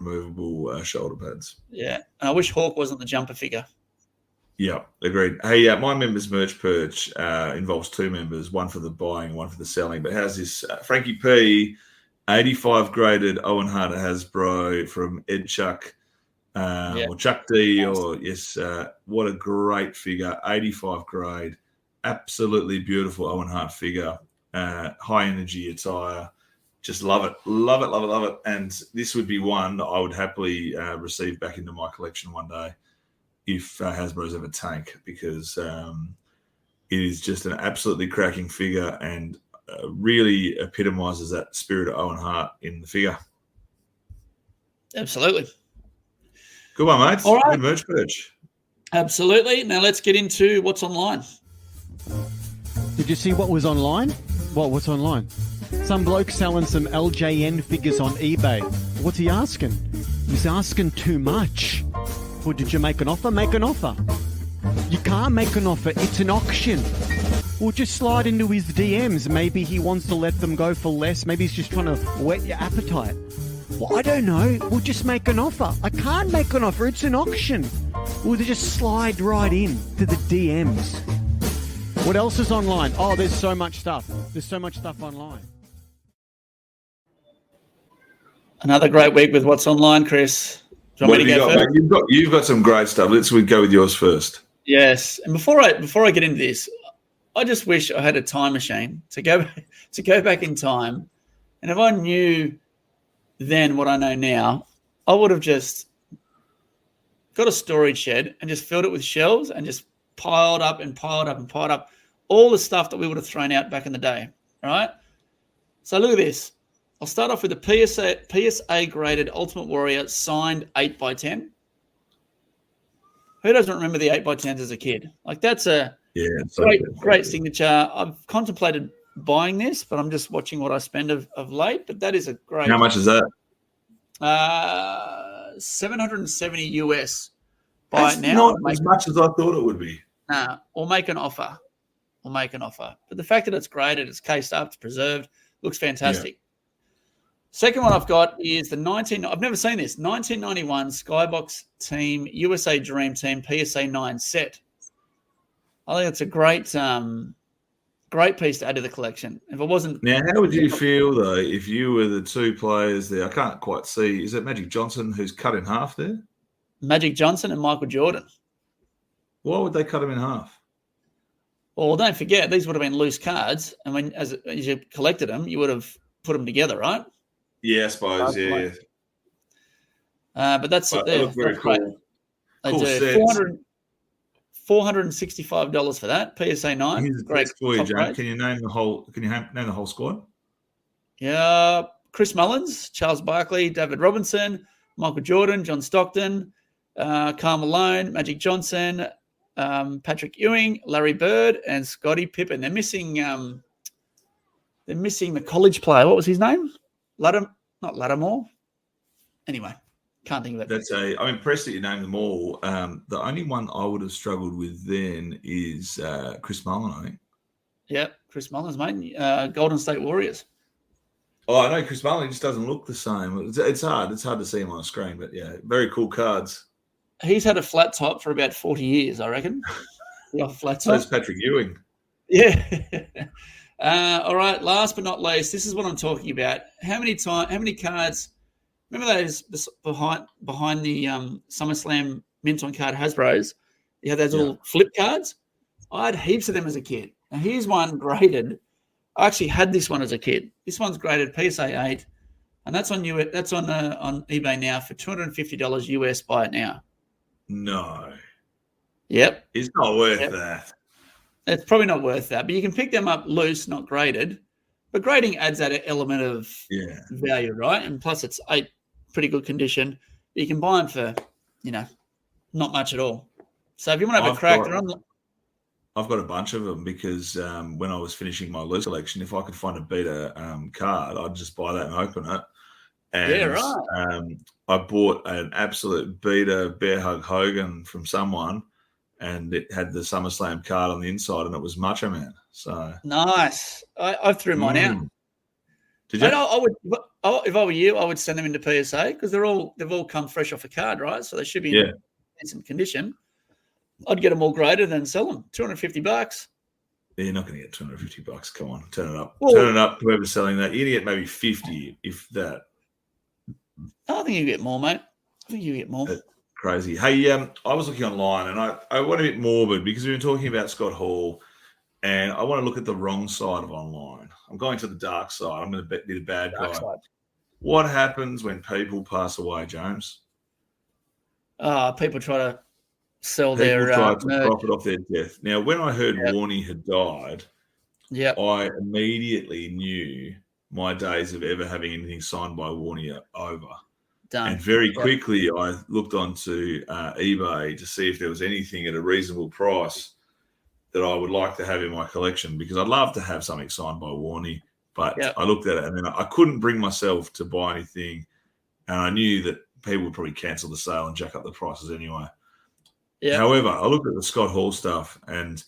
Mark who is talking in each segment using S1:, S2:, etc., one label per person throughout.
S1: removable shoulder pads.
S2: Yeah, and I wish Hawk wasn't the jumper figure.
S1: Yeah, agreed. Hey, my members merch purge involves two members, one for the buying, one for the selling. But how's this? Frankie P, 85 graded Owen Hart Hasbro from Ed Chuck or Chuck D. Or yes, what a great figure. 85 grade, absolutely beautiful Owen Hart figure. High energy attire. Just love it. Love it, love it, love it. And this would be one that I would happily receive back into my collection one day if Hasbro's ever tank, because it is just an absolutely cracking figure and really epitomizes that spirit of Owen Hart in the figure.
S2: Absolutely.
S1: Good one, mate.
S2: All right.
S1: Good merch purge.
S2: Absolutely. Now let's get into what's online.
S3: Did you see what was online? What's online? Some bloke selling some LJN figures on eBay. What's he asking? He's asking too much. Well, did you make an offer? Make an offer. You can't make an offer. It's an auction. Well, just slide into his DMs. Maybe he wants to let them go for less. Maybe he's just trying to whet your appetite. Well, I don't know. We'll just make an offer. I can't make an offer. It's an auction. Well, they just slide right in to the DMs. What else is online? Oh, there's so much stuff. There's so much stuff online.
S2: Another great week with what's online, Chris. Do you want me to go first?
S1: You've got some great stuff. Let's go with yours first.
S2: Yes, and before I get into this, I just wish I had a time machine to go back in time, and if I knew then what I know now, I would have just got a storage shed and just filled it with shelves and just piled up all the stuff that we would have thrown out back in the day. All right. So look at this. I'll start off with the PSA graded Ultimate Warrior signed 8x10. Who doesn't remember the 8x10s as a kid? Like, that's a great signature. I've contemplated buying this, but I'm just watching what I spend of late. But that is a great.
S1: How much is that?
S2: $770 US. Buy
S1: That's
S2: it now.
S1: not as much as I thought it would be.
S2: Nah, or make an offer. But the fact that it's graded, it's cased up, it's preserved, looks fantastic. Yeah. Second one I've got is I've never seen this, 1991 Skybox Team USA Dream Team PSA 9 set. I think it's a great piece to add to the collection. If it wasn't...
S1: Now, how would you feel, though, if you were the two players there? I can't quite see. Is it Magic Johnson who's cut in half there?
S2: Magic Johnson and Michael Jordan.
S1: Why would they cut him in half?
S2: Well, don't forget, these would have been loose cards, and when as you collected them, you would have put them together, right?
S1: Yeah, I suppose, yeah.
S2: But that's it there.
S1: Look very cool.
S2: They do. $465 for that. PSA 9.
S1: Here's great for you, John. Can you name the whole squad?
S2: Yeah, Chris Mullins, Charles Barkley, David Robinson, Michael Jordan, John Stockton, Karl Malone, Magic Johnson, Patrick Ewing, Larry Bird, and Scottie Pippen. They're missing the college player. What was his name? Not Lattimore. Anyway, can't think of it.
S1: I'm impressed that you named them all. The only one I would have struggled with then is Chris Mullin, I think.
S2: Yeah, Chris Mullin's, mate. Golden State Warriors.
S1: Oh, I know Chris Mullin just doesn't look the same. It's hard. It's hard to see him on a screen, but yeah, very cool cards.
S2: He's had a flat top for about 40 years, I reckon. Flat top.
S1: So is Patrick Ewing.
S2: Yeah. All right. Last but not least, this is what I'm talking about. How many cards? Remember those behind the SummerSlam mint on card Hasbro's? You had those little flip cards. I had heaps of them as a kid. Now here's one graded. I actually had this one as a kid. This one's graded PSA 8, and that's on eBay now for $250 US. Buy it now.
S1: No.
S2: Yep.
S1: It's not worth that.
S2: It's probably not worth that, but you can pick them up loose, not graded. But grading adds that element of value, right? And plus it's 8, pretty good condition. You can buy them for, not much at all. So if you want to have a crack,
S1: I've got a bunch of them because when I was finishing my loose collection, if I could find a beta card, I'd just buy that and open it. And I bought an absolute beta Bear Hug Hogan from someone, and it had the SummerSlam card on the inside, and it was Macho Man. So
S2: nice. I threw mine out.
S1: Did you?
S2: I would, if I were you, I would send them into PSA because they've all come fresh off a card, right? So they should be in decent condition. I'd get them all graded and sell them. $250.
S1: Yeah, you're not going to get $250. Come on, turn it up.
S2: Well,
S1: Turn it up. Whoever's selling that, you're going to get maybe 50, if that.
S2: I think you get more, mate. I think you get more.
S1: Crazy. Hey, I was looking online, and I went a bit morbid because we were talking about Scott Hall, and I want to look at the wrong side of online. I'm going to the dark side. I'm going to be the bad guy.
S2: Side.
S1: What happens when people pass away, James?
S2: People try to sell
S1: People
S2: their
S1: try to
S2: merch.
S1: profit off their death. Now, when I heard Warney had died, I immediately knew my days of ever having anything signed by Warney are over.
S2: Done.
S1: And very quickly, I looked onto eBay to see if there was anything at a reasonable price that I would like to have in my collection, because I'd love to have something signed by Warney. But I looked at it and then I couldn't bring myself to buy anything. And I knew that people would probably cancel the sale and jack up the prices anyway. Yeah. However, I looked at the Scott Hall stuff, and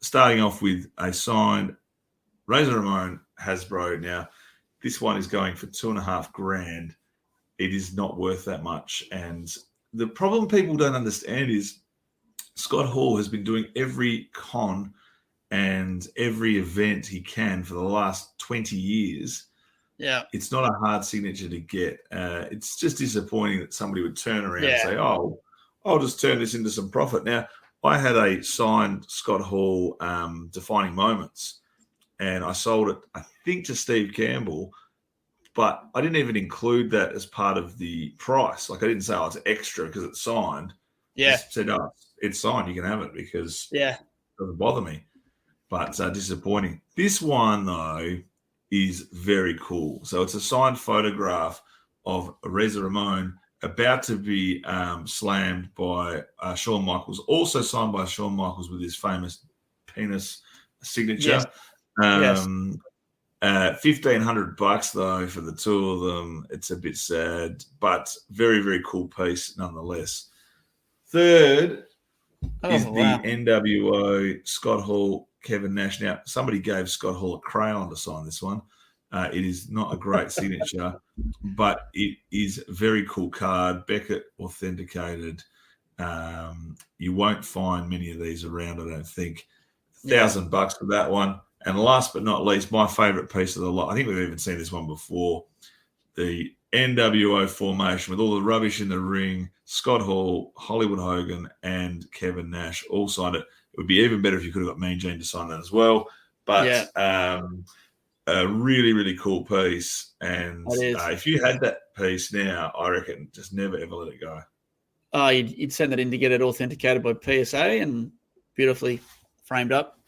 S1: starting off with a signed Razor Ramon Hasbro. Now, this one is going for $2,500. It is not worth that much. And the problem people don't understand is Scott Hall has been doing every con and every event he can for the last 20 years. Yeah. It's not a hard signature to get. It's just disappointing that somebody would turn around and say, oh, I'll just turn this into some profit. Now, I had a signed Scott Hall Defining Moments, and I sold it, I think, to Steve Campbell, but I didn't even include that as part of the price. Like, I didn't say, oh, it's extra because it's signed. Yeah. I said, oh, it's signed. You can have it because it doesn't bother me. But disappointing. This one, though, is very cool. So it's a signed photograph of Reza Ramon about to be slammed by Shawn Michaels, also signed by Shawn Michaels with his famous penis signature. Yes. $1,500 though for the two of them. It's a bit sad, but very, very cool piece nonetheless. Third is the NWO Scott Hall Kevin Nash. Now, somebody gave Scott Hall a crayon to sign this one. It is not a great signature, but it is a very cool card. Beckett authenticated. You won't find many of these around, I don't think. $1,000 for that one. And last but not least, my favorite piece of the lot, I think we've even seen this one before, the NWO formation with all the rubbish in the ring, Scott Hall, Hollywood Hogan, and Kevin Nash all signed it. It would be even better if you could have got Mean Gene to sign that as well. But a really, really cool piece. And if you had that piece now, I reckon just never, ever let it go.
S2: Oh, you'd send that in to get it authenticated by PSA and beautifully framed up.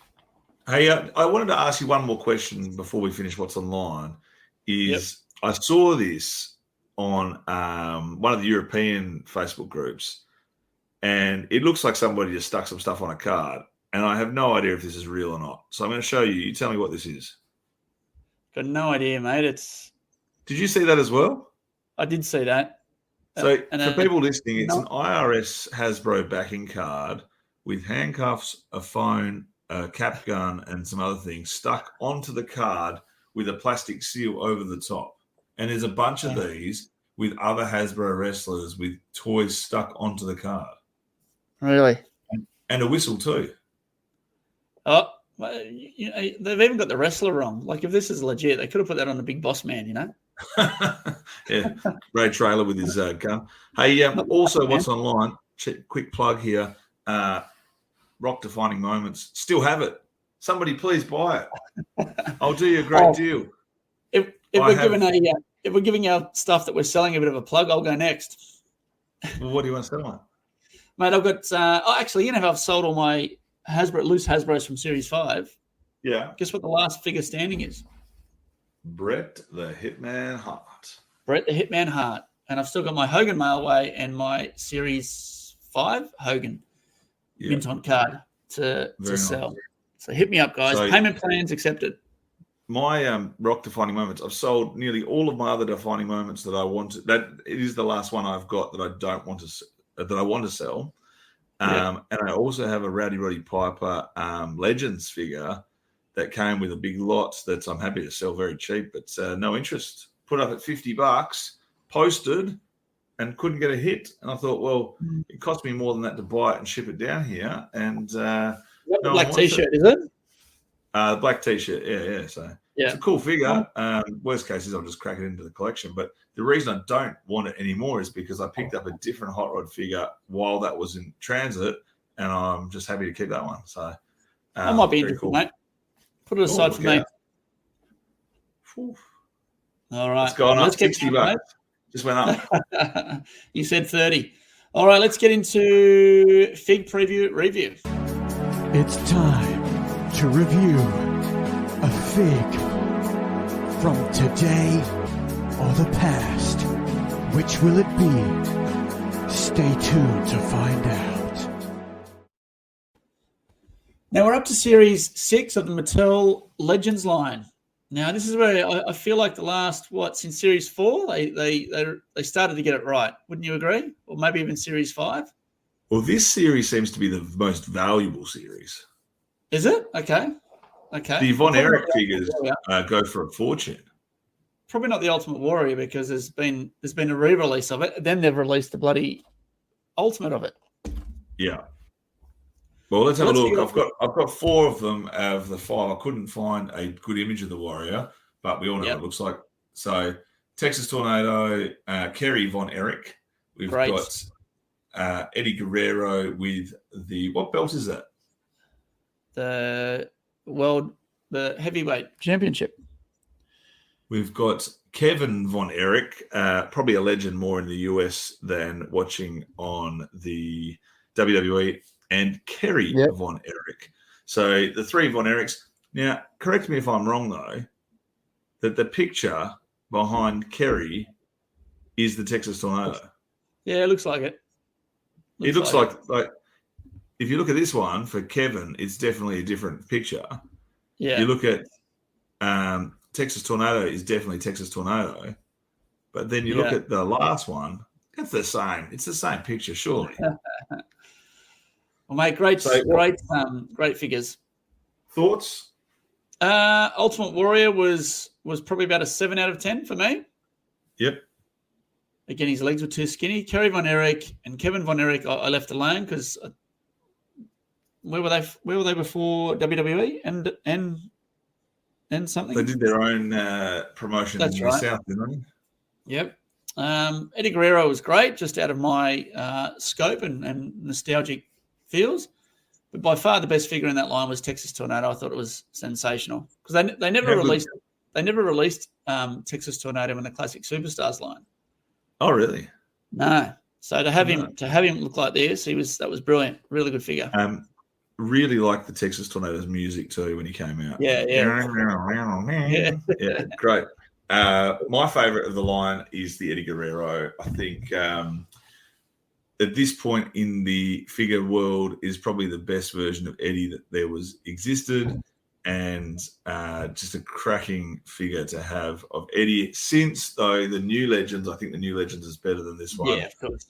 S1: Hey, I wanted to ask you one more question before we finish what's online. I saw this on one of the European Facebook groups, and it looks like somebody just stuck some stuff on a card, and I have no idea if this is real or not. So I'm going to show you. You tell me what this is.
S2: Got no idea, mate.
S1: Did you see that as well?
S2: I did see that.
S1: So for people listening, it's an IRS Hasbro backing card with handcuffs, a phone, a cap gun, and some other things stuck onto the card with a plastic seal over the top. And there's a bunch of these with other Hasbro wrestlers with toys stuck onto the card.
S2: Really?
S1: And a whistle too.
S2: Oh, well, they've even got the wrestler wrong. Like, if this is legit, they could have put that on the Big Boss Man, you know?
S1: Yeah, great trailer with his gun. Hey, also what's online, quick plug here, Rock Defining Moments, still have it. Somebody please buy it. I'll do you a great deal.
S2: If we're giving our stuff that we're selling a bit of a plug, I'll go next.
S1: Well, what do you want to sell on?
S2: Mate, I've got actually, you know how I've sold all my loose Hasbros from Series 5?
S1: Yeah.
S2: Guess what the last figure standing is?
S1: Brett the Hitman Hart.
S2: Brett the Hitman Hart. And I've still got my Hogan Mailway and my Series 5 Hogan mint on card to sell. Nice. So hit me up, guys. Payment plans accepted.
S1: My Rock Defining Moments, I've sold nearly all of my other Defining Moments that I wanted. That it is the last one I've got that I don't want to that I want to sell. And I also have a Rowdy Roddy Piper Legends figure that came with a big lot that I'm happy to sell very cheap, but no interest. Put up at $50, posted, and couldn't get a hit. And I thought, well, it cost me more than that to buy it and ship it down here. And
S2: the black T-shirt, is it?
S1: The black T-shirt, yeah. So it's a cool figure. Worst case is I'll just crack it into the collection. But the reason I don't want it anymore is because I picked up a different hot rod figure while that was in transit, and I'm just happy to keep that one. So
S2: that might be interesting, mate. Put it aside for me. All right.
S1: It's gone up 60 bucks. Just went up.
S2: You said 30. All right, let's get into Fig Preview Review.
S3: It's time to review a fig from today or the past. Which will it be? Stay tuned to find out.
S2: Now we're up to Series 6 of the Mattel Legends line. Now this is where I feel like the last, since Series 4, they started to get it right. Wouldn't you agree? Or maybe even Series 5?
S1: Well, this series seems to be the most valuable series.
S2: Is it? Okay. The
S1: Von Erich figures go for a fortune.
S2: Probably not the Ultimate Warrior because there's been a re-release of it. Then they've released the bloody Ultimate of it.
S1: Yeah. Well, let's have a look. I've got 4 of them out of the 5. I couldn't find a good image of the Warrior, but we all know what it looks like. So, Texas Tornado, Kerry Von Erich. We've got Eddie Guerrero with what belt is that?
S2: The heavyweight championship.
S1: We've got Kevin Von Erich, probably a legend more in the US than watching on the WWE. And Kerry Von Erich. So the 3 Von Erichs. Now, correct me if I'm wrong, though, that the picture behind Kerry is the Texas Tornado.
S2: Yeah, it looks like it.
S1: It looks like if you look at this one for Kevin, it's definitely a different picture.
S2: Yeah.
S1: You look at Texas Tornado is definitely Texas Tornado. But then you look at the last one, it's the same. It's the same picture, surely.
S2: Well, mate, great figures.
S1: Thoughts?
S2: Ultimate Warrior was probably about a 7 out of 10 for me.
S1: Yep.
S2: Again, his legs were too skinny. Kerry Von Erich and Kevin Von Erich, I left alone because where were they? Where were they before WWE and something?
S1: They did their own promotion in the South, didn't they?
S2: Yep. Eddie Guerrero was great, just out of my scope and nostalgic feels. But by far the best figure in that line was Texas Tornado. I thought it was sensational because they never released Texas Tornado in the Classic Superstars line.
S1: Oh, really?
S2: No. So to have him look like this, that was brilliant. Really good figure.
S1: Really liked the Texas Tornado's music too when he came out.
S2: Yeah.
S1: Yeah, great. My favorite of the line is the Eddie Guerrero. I think at this point in the figure world is probably the best version of Eddie that there existed, and just a cracking figure to have of Eddie. Since though the New Legends, I think the New Legends is better than this one.
S2: Yeah, of course.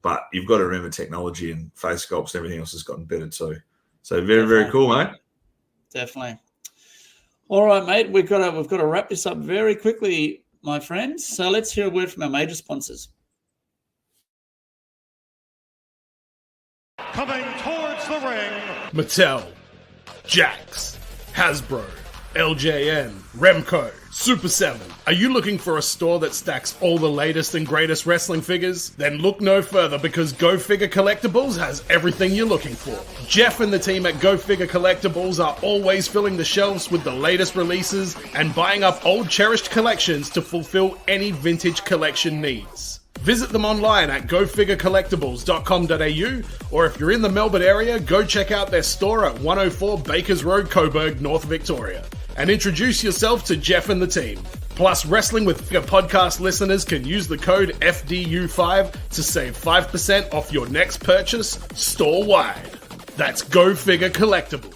S1: But you've got to remember technology and face sculpts and everything else has gotten better too. So very cool, mate.
S2: Definitely. All right, mate. We've got to wrap this up very quickly, my friends. So let's hear a word from our major sponsors.
S4: Coming towards the ring,
S5: Mattel, Jax, Hasbro, LJN, Remco, Super 7. Are you looking for a store that stacks all the latest and greatest wrestling figures? Then look no further because Go Figure Collectibles has everything you're looking for. Jeff and the team at Go Figure Collectibles are always filling the shelves with the latest releases and buying up old cherished collections to fulfill any vintage collection needs. Visit them online at gofigurecollectibles.com.au, or if you're in the Melbourne area, go check out their store at 104 Bakers Road, Coburg, North Victoria, and introduce yourself to Jeff and the team. Plus, Wrestling with Figure podcast listeners can use the code FDU5 to save 5% off your next purchase store-wide. That's Go Figure Collectibles.